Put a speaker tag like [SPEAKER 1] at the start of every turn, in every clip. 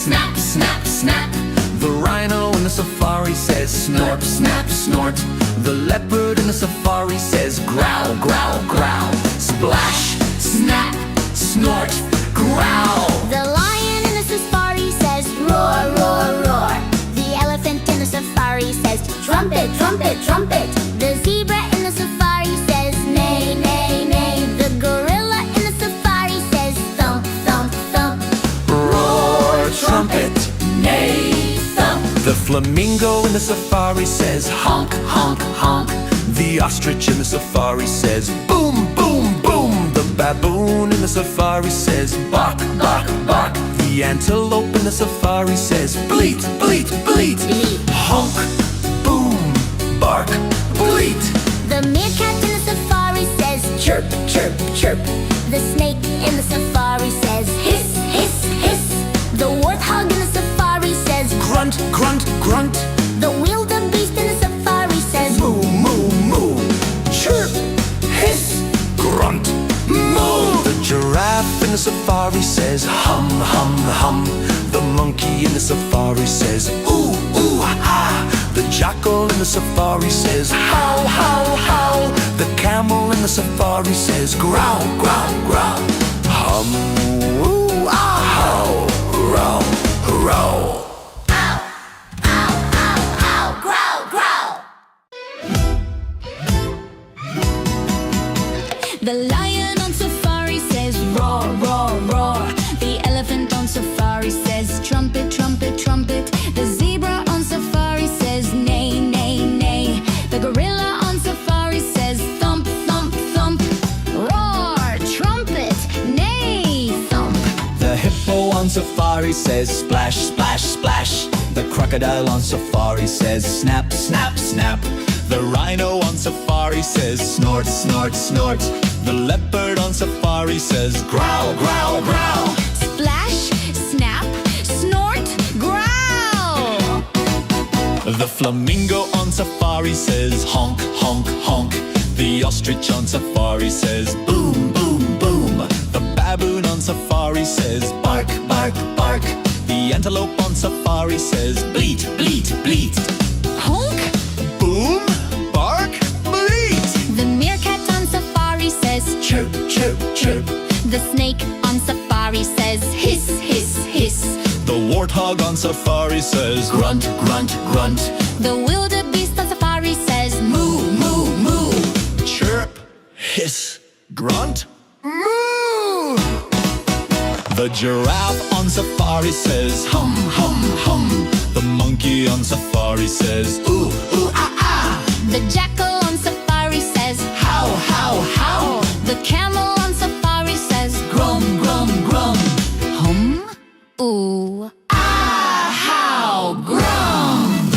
[SPEAKER 1] Snap, snap, snap. The rhino in the safari says snort, snap, snort. The leopard in the safari says growl, growl, growl. Splash, snap, snort, growl.
[SPEAKER 2] The lion in the safari says roar, roar, roar. The elephant in the safari says trumpet, trumpet, trumpet. The zebra in the safari says neigh, neigh, neigh. The gorilla in the safari says thump, thump, thump.
[SPEAKER 1] Roar, trumpet, neigh, thump. The flamingo in the safari says honk, honk, honk. The ostrich in the safari says boom, boom, boom. The baboon in the safari says bark, bark, bark. The antelope in the safari says bleat, bleat, bleat. Honk, boom, bark, bleat.
[SPEAKER 2] The meerkat in the safari says chirp, chirp, chirp. The snake in the safari says hiss, hiss, hiss. The warthog in the safari says
[SPEAKER 1] Grunt, grunt, grunt.
[SPEAKER 2] the wildebeest in the safari says
[SPEAKER 1] Moo, moo, moo. Chirp, hiss, grunt, moo. The giraffe in the safari says hum, hum, hum. The monkey in the safari says ooh, ooh, ah. The jackal in the safari says howl, howl, howl. The camel in the safari says growl, growl, growl. Hum, ooh, ah, howl, growl, growl.
[SPEAKER 3] The lion on safari says roar, roar, roar. The elephant on safari says trumpet, trumpet, trumpet. The zebra on safari says neigh, neigh, neigh. The gorilla on safari says thump, thump, thump. Roar, trumpet, neigh, thump.
[SPEAKER 1] The hippo on safari says splash, splash, splash. The crocodile on safari says snap, snap, snap. The rhino on safari says snort, snort, snort. The leopard on safari says growl, growl, growl.
[SPEAKER 3] Splash, snap, snort, growl.
[SPEAKER 1] The flamingo on safari says honk, honk, honk. The ostrich on safari says boom, boom, boom. The baboon on safari says bark, bark, bark. The antelope on safari says bleat, bleat, bleat.
[SPEAKER 3] Honk.
[SPEAKER 1] Boom, bark, bleat.
[SPEAKER 3] The meerkat on safari says
[SPEAKER 1] Chirp, chirp, chirp.
[SPEAKER 3] the snake on safari says hiss, hiss, hiss.
[SPEAKER 1] The warthog on safari says grunt, grunt, grunt.
[SPEAKER 3] The wildebeest on safari says
[SPEAKER 1] Moo, moo, moo. Chirp, hiss, grunt, moo. The giraffe on safari says hum, hum, hum. The monkey on safari says ooh, ooh, ah, ah.
[SPEAKER 3] the jackal on safari says
[SPEAKER 1] How, how, how.
[SPEAKER 3] the camel on safari says
[SPEAKER 1] Grum, grum, grum.
[SPEAKER 3] hum, ooh.
[SPEAKER 1] Ah, how, grum.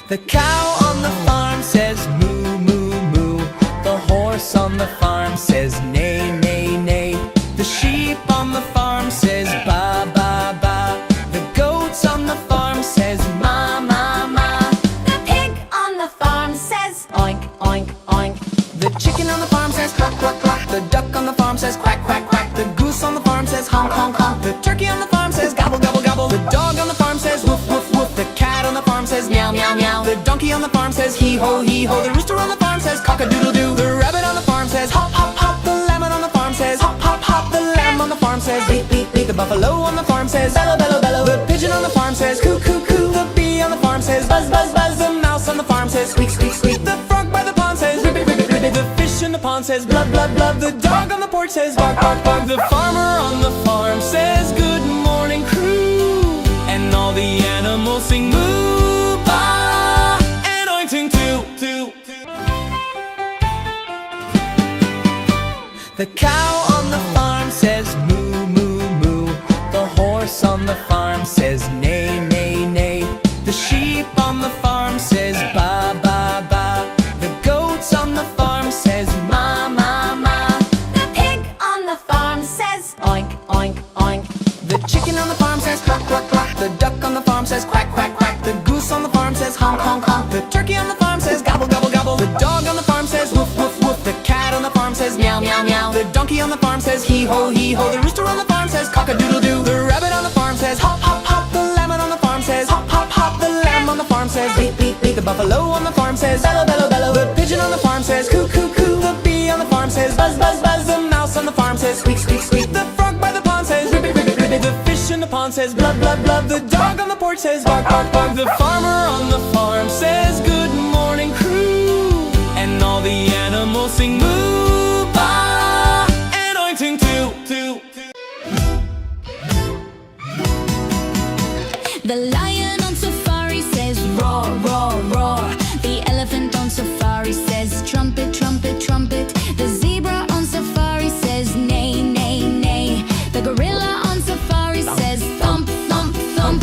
[SPEAKER 1] The cow on the farm says moo, moo, moo. The horse on the farm says neigh, neigh, neigh. The sheep on the farm says ba, ba, ba. The goats on the farm says ma, ma, ma.
[SPEAKER 2] the pig on the farm says
[SPEAKER 1] Oink, oink, oink. The chicken on the farm says cluck, cluck, cluck. The duck on the farm says quack, quack, quack. The goose on the farm says honk, honk, honk. The turkey on the farm says gobble, gobble, gobble. The dog on the farm says woof, woof, woof. The cat on the farm says meow, meow, meow. The donkey on the farm says hee ho, hee ho. The rooster on the farm says cock-a-doodle-doo. The rabbit on the farm says hop, hop, hop. The lemon on the farm says hop, hop, hop. The lamb on the farm says beep, beep, beep. The buffalo on the farm says bellow, bellow, bellow. The pigeon on the farm says coo, coo, coo. The bee on the farm says buzz, buzz, buzz. The mouse on the farm says squeak, squeak, squeak. The frog by the pond says ribbit, ribbit, ribbit. The fish in the pond says blub, blub, blub. The dog on the porch says bark, bark, bark. The farmer on the farm says good morning crew. And all the animals sing moo, ba, and ointing too, too. The cow on the farm says moo, moo, moo. The horse on the farm says neigh, neigh, neigh. The sheep on the farm says ba, ba, ba. The goats on the farm says ma, ma, ma.
[SPEAKER 2] the pig on the farm says
[SPEAKER 1] Oink, oink, oink. The chicken on the farm says cluck, cluck, cluck. The duck on the farm says quack, quack, quack. The goose on the farm says honk, honk, honk. The turkey on the farm says gobble, gobble, gobble. The dog on the farm says woof, woof, woof. The cat on the farm says says meow, meow, meow. The donkey on the farm says hee ho, hee ho. The rooster on the farm says cock-a-doodle-doo. The rabbit on the farm says hop, hop, hop. The lamb on the farm says hop, hop, hop. The lamb on the farm says bleat, bleat, bleat. The buffalo on the farm says bellow, bellow, bellow. The pigeon on the farm says coo, coo, coo. The bee on the farm says buzz, buzz, buzz. The mouse on the farm says squeak, squeak, squeak. The frog by the pond says ribbit, ribbit, ribbit. The fish in the pond says blood, blood, blood. The dog on the porch says bark, bark, bark. The farmer on the farm says good morning crew. And all the animals sing moo, ba, and ointing too, too, too.
[SPEAKER 3] The lion on safari says roar, roar, roar. The elephant on safari says trumpet, trumpet, trumpet. The zebra on safari says neigh, neigh, neigh. The gorilla on safari says thump, thump, thump.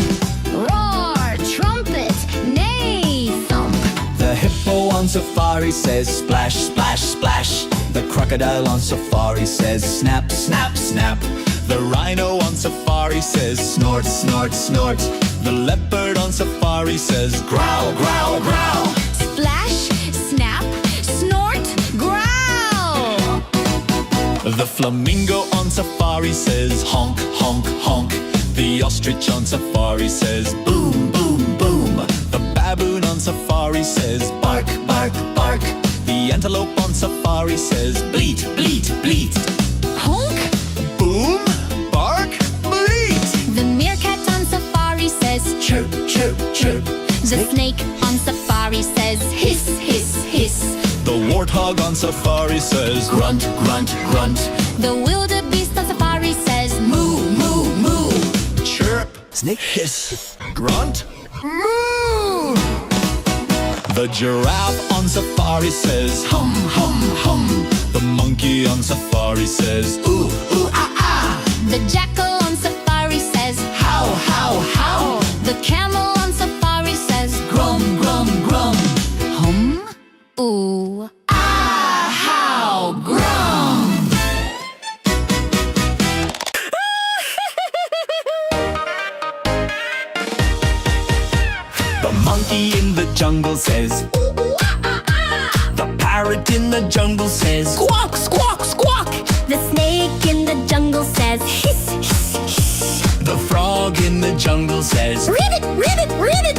[SPEAKER 3] Roar, trumpet, neigh, thump.
[SPEAKER 1] The hippo on safari says splash, splash, splash. The crocodile on safari says snap, snap, snap. The rhino on safari says snort, snort, snort. The leopard on safari says growl, growl, growl.
[SPEAKER 3] Splash, snap, snort, growl.
[SPEAKER 1] The flamingo on safari says honk, honk, honk. The ostrich on safari says boom, boom, boom. The baboon on safari says bark, bark, bark. The antelope on safari says bleat, bleat, bleat.
[SPEAKER 3] Honk.
[SPEAKER 1] Boom, bark, bleat.
[SPEAKER 3] The meerkat on safari says
[SPEAKER 1] Chirp, chirp, chirp.
[SPEAKER 3] the snake on safari says hiss, hiss, hiss.
[SPEAKER 1] The warthog on safari says grunt, grunt, grunt.
[SPEAKER 3] The wildebeest on safari says moo, moo, moo.
[SPEAKER 1] Chirp, snake hiss, grunt, moo. The giraffe on safari says hum, hum, hum. The monkey on safari says ooh, ooh, ah, ah.
[SPEAKER 3] The jackal on safari says
[SPEAKER 1] How, how, how.
[SPEAKER 3] the camel on safari says
[SPEAKER 1] Grum, grum, grum.
[SPEAKER 3] hum, ooh.
[SPEAKER 1] Ah, how, grum. The monkey in the jungle says ooh, ooh, ah, ah, ah. The parrot in the jungle says squawk, squawk, squawk.
[SPEAKER 2] The snake in the jungle says hiss, hiss, hiss.
[SPEAKER 1] The frog in the jungle says
[SPEAKER 2] Ribbit, ribbit, ribbit.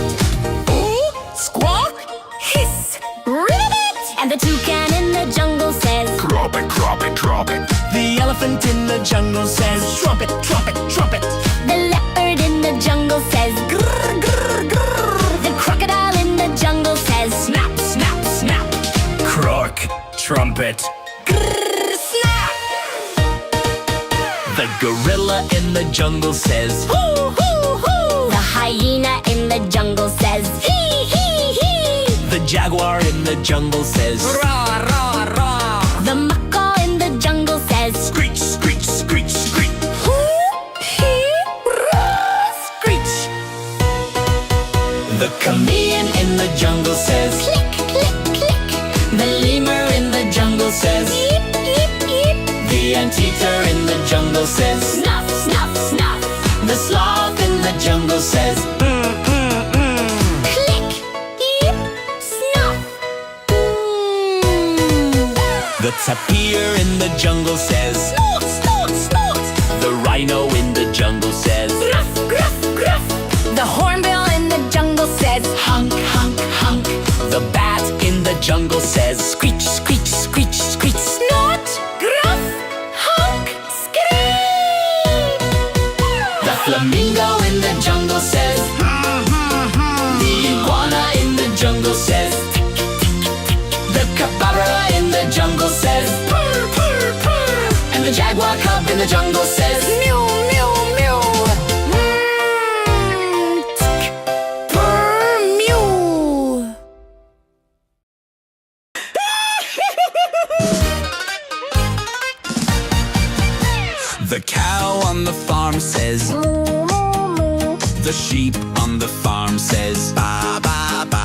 [SPEAKER 1] ooh, squawk.
[SPEAKER 2] Hiss, ribbit. And the toucan in the jungle says
[SPEAKER 1] Drop it, drop it, drop it. The elephant in the jungle says trumpet, trumpet, trumpet.
[SPEAKER 2] the leopard in the jungle says grrr, grrr, grrr. The crocodile in the jungle says
[SPEAKER 1] Snap, snap, snap. Croak, trumpet.
[SPEAKER 2] grrr, snap.
[SPEAKER 1] The gorilla in the jungle says
[SPEAKER 2] Hoo, hoo, hoo. The hyena in the jungle says hee, hee, hee.
[SPEAKER 1] The jaguar in the jungle says
[SPEAKER 2] Raw, raw, raw. The macaw in the jungle says
[SPEAKER 1] screech, screech, screech, screech.
[SPEAKER 2] hoo, hee, raw, screech.
[SPEAKER 1] The chameleon in the jungle says
[SPEAKER 2] Click, click, click.
[SPEAKER 1] the lemur in the jungle says
[SPEAKER 2] Eep, eep, eep.
[SPEAKER 1] the anteater in the jungle says
[SPEAKER 2] Snuff, snuff, snuff.
[SPEAKER 1] the sloth in the jungle says
[SPEAKER 2] Click, eep, snuff.
[SPEAKER 1] the tapir in the jungle says
[SPEAKER 2] Snort, snort, snort.
[SPEAKER 1] the rhino in the jungle says
[SPEAKER 2] Gruff, gruff, gruff. The hornbill in the jungle says
[SPEAKER 1] hunk, hunk, hunk. The bat in the jungle says screech, screech, screech, screech.
[SPEAKER 2] snort, gruff, honk, scream.
[SPEAKER 1] The flamingo in the jungle says the iguana in the jungle says the capybara in the jungle says
[SPEAKER 2] Purr, purr, purr.
[SPEAKER 1] and the jaguar cub in the jungle says
[SPEAKER 2] Mew, mew, mew. Tick, purr, mew.
[SPEAKER 1] the cow on the farm says
[SPEAKER 2] Moo, moo, moo.
[SPEAKER 1] the sheep on the farm says ba, ba, ba.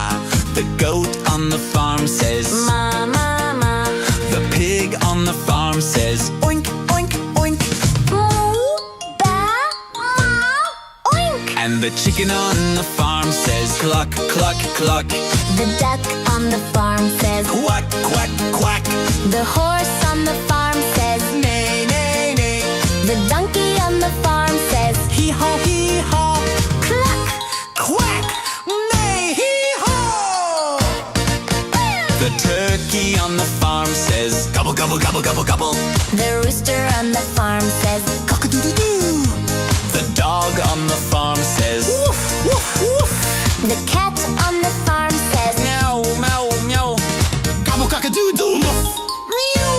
[SPEAKER 1] The goat on the farm says
[SPEAKER 2] Ma, ma, ma.
[SPEAKER 1] the pig on the farm says oink, oink, oink.
[SPEAKER 2] Moo, ba, ma, oink.
[SPEAKER 1] And the chicken on the farm says cluck, cluck, cluck.
[SPEAKER 2] The duck on the farm says
[SPEAKER 1] Quack, quack, quack.
[SPEAKER 2] the horse on the farm
[SPEAKER 1] farm says gobble, gobble, gobble, gobble, gobble.
[SPEAKER 2] The rooster on the farm says
[SPEAKER 1] Cock-a-doodle-doo. The dog on the farm says woof, woof, woof.
[SPEAKER 2] The cat on the farm says
[SPEAKER 1] Meow, meow, meow. Gobble, cock-a-doodle. Meow.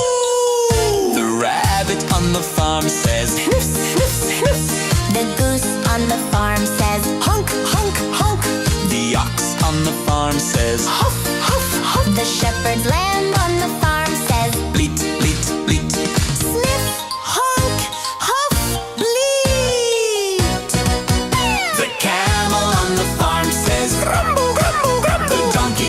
[SPEAKER 1] The rabbit on the farm says hiss, hiss, hiss.
[SPEAKER 2] The goose on the farm says
[SPEAKER 1] Honk, honk, honk. The ox on the farm says huff, huff, huff.
[SPEAKER 2] The shepherd's lamb